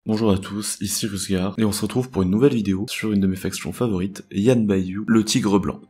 Bonjour à tous, ici Rusgar, et on se retrouve pour une nouvelle vidéo sur une de mes factions favorites, Yan Baiyu, le tigre blanc.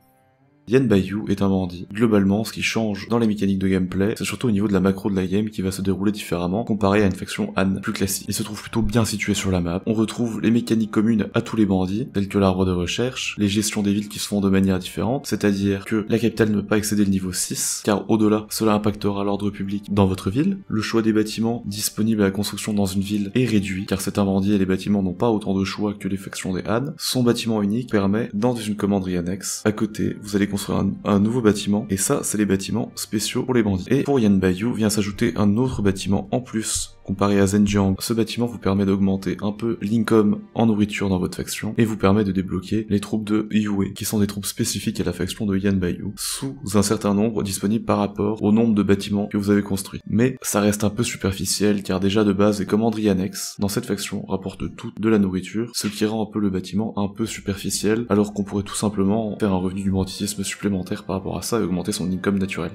Yan Baiyu est un bandit. Globalement, ce qui change dans les mécaniques de gameplay, c'est surtout au niveau de la macro de la game qui va se dérouler différemment comparé à une faction Han plus classique. Il se trouve plutôt bien situé sur la map. On retrouve les mécaniques communes à tous les bandits, telles que l'arbre de recherche, les gestions des villes qui se font de manière différente, c'est-à-dire que la capitale ne peut pas excéder le niveau 6, car au-delà, cela impactera l'ordre public dans votre ville. Le choix des bâtiments disponibles à la construction dans une ville est réduit, car c'est un bandit et les bâtiments n'ont pas autant de choix que les factions des Han. Son bâtiment unique permet, dans une commanderie annexe, à côté, vous allez construire un nouveau bâtiment, et ça, c'est les bâtiments spéciaux pour les bandits. Et pour Yan Baiyu vient s'ajouter un autre bâtiment en plus. Comparé à Zhenjiang, ce bâtiment vous permet d'augmenter un peu l'income en nourriture dans votre faction, et vous permet de débloquer les troupes de Yue, qui sont des troupes spécifiques à la faction de Yan Baiyu, sous un certain nombre disponibles par rapport au nombre de bâtiments que vous avez construits. Mais ça reste un peu superficiel, car déjà de base, les commanderies annexes dans cette faction rapportent toutes de la nourriture, ce qui rend un peu le bâtiment un peu superficiel, alors qu'on pourrait tout simplement faire un revenu du banditisme supplémentaire par rapport à ça et augmenter son income naturel.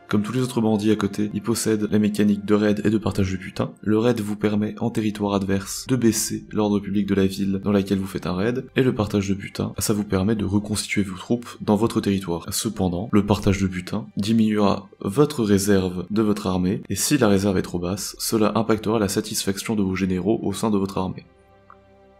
Comme tous les autres bandits à côté, il possède la mécanique de raid et de partage de butin. Le raid vous permet, en territoire adverse, de baisser l'ordre public de la ville dans laquelle vous faites un raid, et le partage de butin, ça vous permet de reconstituer vos troupes dans votre territoire. Cependant, le partage de butin diminuera votre réserve de votre armée, et si la réserve est trop basse, cela impactera la satisfaction de vos généraux au sein de votre armée.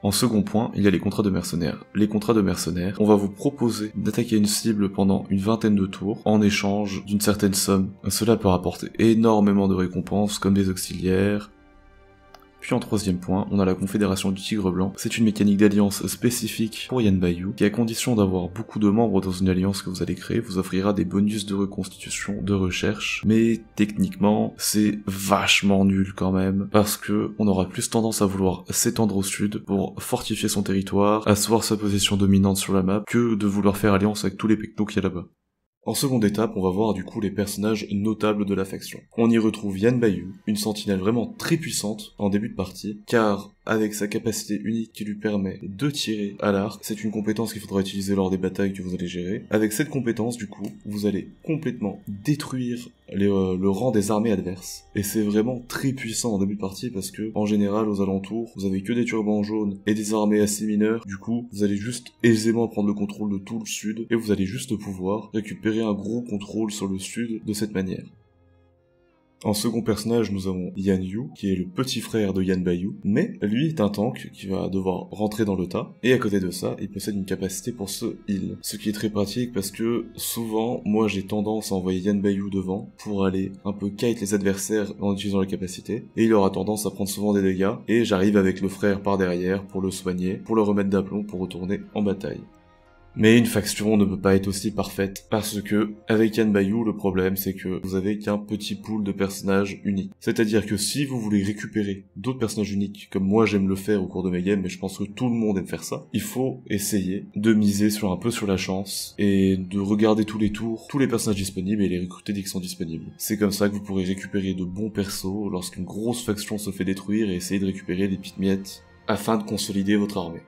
En second point, il y a les contrats de mercenaires. Les contrats de mercenaires, on va vous proposer d'attaquer une cible pendant une vingtaine de tours en échange d'une certaine somme. Cela peut rapporter énormément de récompenses comme des auxiliaires. Puis en troisième point, on a la Confédération du Tigre Blanc. C'est une mécanique d'alliance spécifique pour Yan Baiyu, qui à condition d'avoir beaucoup de membres dans une alliance que vous allez créer, vous offrira des bonus de reconstitution, de recherche, mais techniquement, c'est vachement nul quand même, parce que on aura plus tendance à vouloir s'étendre au sud pour fortifier son territoire, asseoir sa position dominante sur la map, que de vouloir faire alliance avec tous les pectos qu'il y a là-bas. En seconde étape, on va voir du coup les personnages notables de la faction. On y retrouve Yan Baiyu, une sentinelle vraiment très puissante en début de partie, car avec sa capacité unique qui lui permet de tirer à l'arc, c'est une compétence qu'il faudra utiliser lors des batailles que vous allez gérer. Avec cette compétence, du coup, vous allez complètement détruire le rang des armées adverses. Et c'est vraiment très puissant en début de partie parce que, en général, aux alentours, vous avez que des turbans jaunes et des armées assez mineures. Du coup, vous allez juste aisément prendre le contrôle de tout le sud et vous allez juste pouvoir récupérer un gros contrôle sur le sud de cette manière. En second personnage, nous avons Yan Yu, qui est le petit frère de Yan Baiyu, mais lui est un tank qui va devoir rentrer dans le tas, et à côté de ça, il possède une capacité pour se heal. Ce qui est très pratique parce que, souvent, moi j'ai tendance à envoyer Yan Baiyu devant, pour aller un peu kite les adversaires en utilisant la capacité, et il aura tendance à prendre souvent des dégâts, et j'arrive avec le frère par derrière pour le soigner, pour le remettre d'aplomb pour retourner en bataille. Mais une faction ne peut pas être aussi parfaite, parce que, avec Yan Baiyu, le problème c'est que vous avez qu'un petit pool de personnages uniques. C'est-à-dire que si vous voulez récupérer d'autres personnages uniques, comme moi j'aime le faire au cours de mes games, mais je pense que tout le monde aime faire ça, il faut essayer de miser un peu sur la chance, et de regarder tous les tours, tous les personnages disponibles, et les recruter dès qu'ils sont disponibles. C'est comme ça que vous pourrez récupérer de bons persos lorsqu'une grosse faction se fait détruire, et essayer de récupérer des petites miettes, afin de consolider votre armée.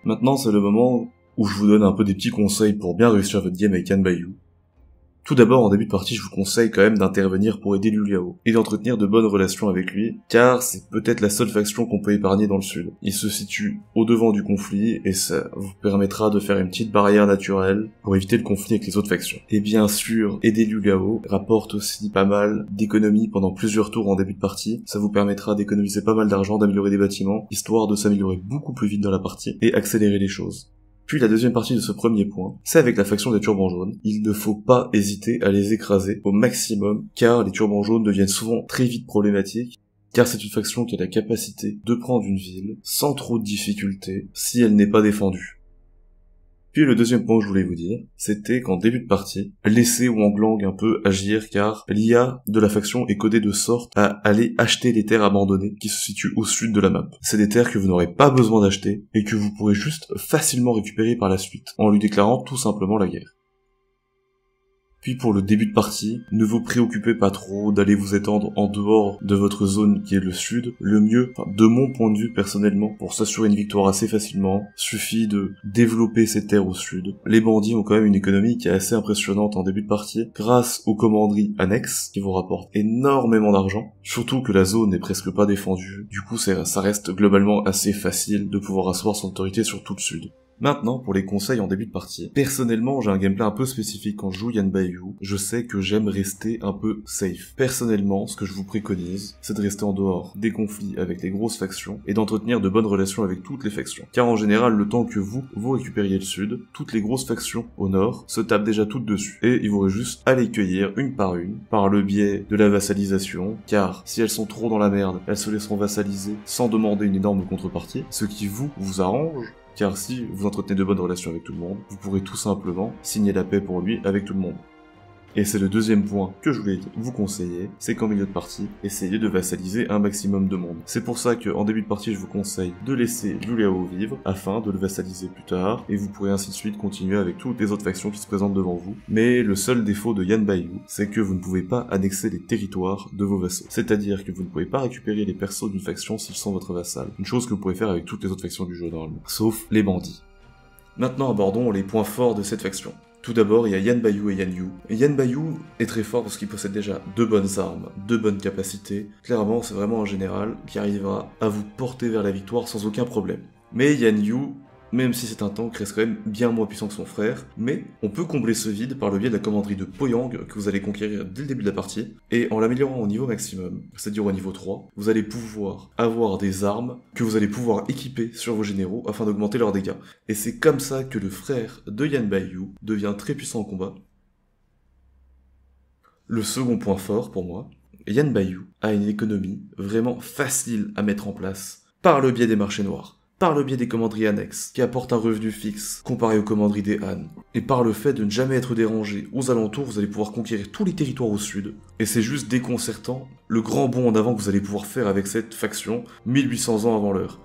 Maintenant, c'est le moment où je vous donne un peu des petits conseils pour bien réussir votre game avec Yan Baiyu. Tout d'abord, en début de partie, je vous conseille quand même d'intervenir pour aider Liu Liao, et d'entretenir de bonnes relations avec lui, car c'est peut-être la seule faction qu'on peut épargner dans le sud. Il se situe au devant du conflit, et ça vous permettra de faire une petite barrière naturelle pour éviter le conflit avec les autres factions. Et bien sûr, aider Liu Liao rapporte aussi pas mal d'économies pendant plusieurs tours en début de partie, ça vous permettra d'économiser pas mal d'argent, d'améliorer des bâtiments, histoire de s'améliorer beaucoup plus vite dans la partie, et accélérer les choses. Puis la deuxième partie de ce premier point, c'est avec la faction des turbans jaunes. Il ne faut pas hésiter à les écraser au maximum, car les turbans jaunes deviennent souvent très vite problématiques, car c'est une faction qui a la capacité de prendre une ville sans trop de difficultés si elle n'est pas défendue. Puis le deuxième point que je voulais vous dire, c'était qu'en début de partie, laissez Wang Lang un peu agir, car l'IA de la faction est codée de sorte à aller acheter les terres abandonnées qui se situent au sud de la map. C'est des terres que vous n'aurez pas besoin d'acheter, et que vous pourrez juste facilement récupérer par la suite, en lui déclarant tout simplement la guerre. Puis pour le début de partie, ne vous préoccupez pas trop d'aller vous étendre en dehors de votre zone qui est le sud. Le mieux, de mon point de vue personnellement, pour s'assurer une victoire assez facilement, suffit de développer ces terres au sud. Les bandits ont quand même une économie qui est assez impressionnante en début de partie, grâce aux commanderies annexes qui vous rapportent énormément d'argent. Surtout que la zone n'est presque pas défendue. Du coup, ça reste globalement assez facile de pouvoir asseoir son autorité sur tout le sud. Maintenant, pour les conseils en début de partie. Personnellement, j'ai un gameplay un peu spécifique quand je joue Yan Baiyu. Je sais que j'aime rester un peu safe. Personnellement, ce que je vous préconise, c'est de rester en dehors des conflits avec les grosses factions et d'entretenir de bonnes relations avec toutes les factions. Car en général, le temps que vous récupériez le sud, toutes les grosses factions au nord se tapent déjà toutes dessus. Et il vous reste juste à les cueillir une, par le biais de la vassalisation. Car si elles sont trop dans la merde, elles se laisseront vassaliser sans demander une énorme contrepartie, ce qui vous arrange. Car si vous entretenez de bonnes relations avec tout le monde, vous pourrez tout simplement signer la paix pour lui avec tout le monde. Et c'est le deuxième point que je voulais vous conseiller, c'est qu'en milieu de partie, essayez de vassaliser un maximum de monde. C'est pour ça qu'en début de partie, je vous conseille de laisser Liu Liao vivre, afin de le vassaliser plus tard, et vous pourrez ainsi de suite continuer avec toutes les autres factions qui se présentent devant vous. Mais le seul défaut de Yan Baiyu, c'est que vous ne pouvez pas annexer les territoires de vos vassaux. C'est-à-dire que vous ne pouvez pas récupérer les persos d'une faction s'ils sont votre vassal. Une chose que vous pouvez faire avec toutes les autres factions du jeu normalement, sauf les bandits. Maintenant abordons les points forts de cette faction. Tout d'abord, il y a Yan Baiyu et Yan Yu. Yan Baiyu est très fort parce qu'il possède déjà de bonnes armes, de bonnes capacités. Clairement, c'est vraiment un général qui arrivera à vous porter vers la victoire sans aucun problème. Mais Yan Yu, même si c'est un tank, reste quand même bien moins puissant que son frère, mais on peut combler ce vide par le biais de la commanderie de Poyang que vous allez conquérir dès le début de la partie, et en l'améliorant au niveau maximum, c'est-à-dire au niveau 3, vous allez pouvoir avoir des armes que vous allez pouvoir équiper sur vos généraux afin d'augmenter leurs dégâts. Et c'est comme ça que le frère de Yan Baiyu devient très puissant en combat. Le second point fort pour moi, Yan Baiyu a une économie vraiment facile à mettre en place par le biais des marchés noirs, par le biais des commanderies annexes, qui apportent un revenu fixe, comparé aux commanderies des Han, et par le fait de ne jamais être dérangé aux alentours, vous allez pouvoir conquérir tous les territoires au sud, et c'est juste déconcertant le grand bond en avant que vous allez pouvoir faire avec cette faction, 1800 ans avant l'heure.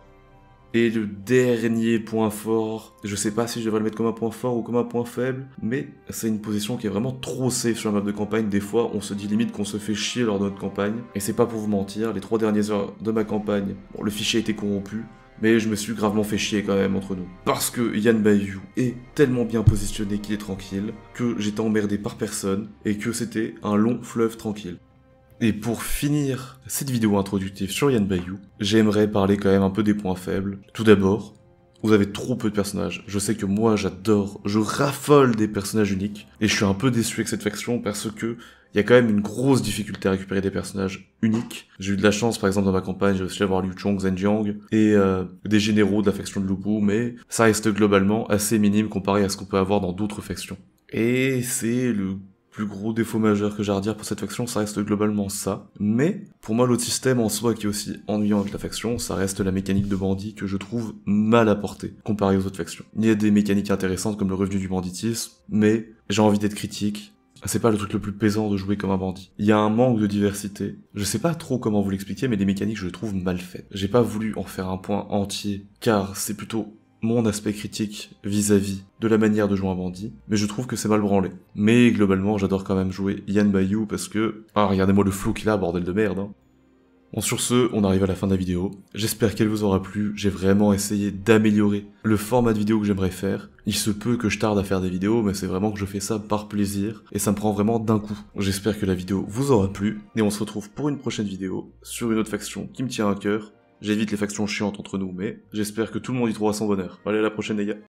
Et le dernier point fort, je sais pas si je devrais le mettre comme un point fort ou comme un point faible, mais c'est une position qui est vraiment trop safe sur la map de campagne. Des fois, on se dit limite qu'on se fait chier lors de notre campagne, et c'est pas pour vous mentir, les 3 dernières heures de ma campagne, bon, le fichier a été corrompu, mais je me suis gravement fait chier quand même entre nous. Parce que Yan Baiyu est tellement bien positionné qu'il est tranquille, que j'étais emmerdé par personne, et que c'était un long fleuve tranquille. Et pour finir cette vidéo introductive sur Yan Baiyu, j'aimerais parler quand même un peu des points faibles. Tout d'abord, vous avez trop peu de personnages. Je sais que moi j'adore, je raffole des personnages uniques, et je suis un peu déçu avec cette faction parce que il y a quand même une grosse difficulté à récupérer des personnages uniques. J'ai eu de la chance, par exemple, dans ma campagne, j'ai réussi à avoir Liu Chong, Zhenjiang, et des généraux de la faction de Lu Bu, mais ça reste globalement assez minime comparé à ce qu'on peut avoir dans d'autres factions. Et c'est le plus gros défaut majeur que j'ai à redire pour cette faction, ça reste globalement ça. Mais, pour moi, l'autre système en soi qui est aussi ennuyant avec la faction, ça reste la mécanique de bandit que je trouve mal apportée, comparée aux autres factions. Il y a des mécaniques intéressantes comme le revenu du banditisme, mais j'ai envie d'être critique. C'est pas le truc le plus plaisant de jouer comme un bandit. Il y a un manque de diversité. Je sais pas trop comment vous l'expliquer, mais les mécaniques je les trouve mal faites. J'ai pas voulu en faire un point entier, car c'est plutôt mon aspect critique vis-à-vis de la manière de jouer un bandit, mais je trouve que c'est mal branlé. Mais globalement, j'adore quand même jouer Yan Baiyu parce que... Ah, regardez-moi le flow qu'il a, bordel de merde, hein. Bon, sur ce, on arrive à la fin de la vidéo. J'espère qu'elle vous aura plu. J'ai vraiment essayé d'améliorer le format de vidéo que j'aimerais faire. Il se peut que je tarde à faire des vidéos, mais c'est vraiment que je fais ça par plaisir, et ça me prend vraiment d'un coup. J'espère que la vidéo vous aura plu, et on se retrouve pour une prochaine vidéo sur une autre faction qui me tient à cœur. J'évite les factions chiantes entre nous, mais j'espère que tout le monde y trouvera son bonheur. Allez, à la prochaine les gars.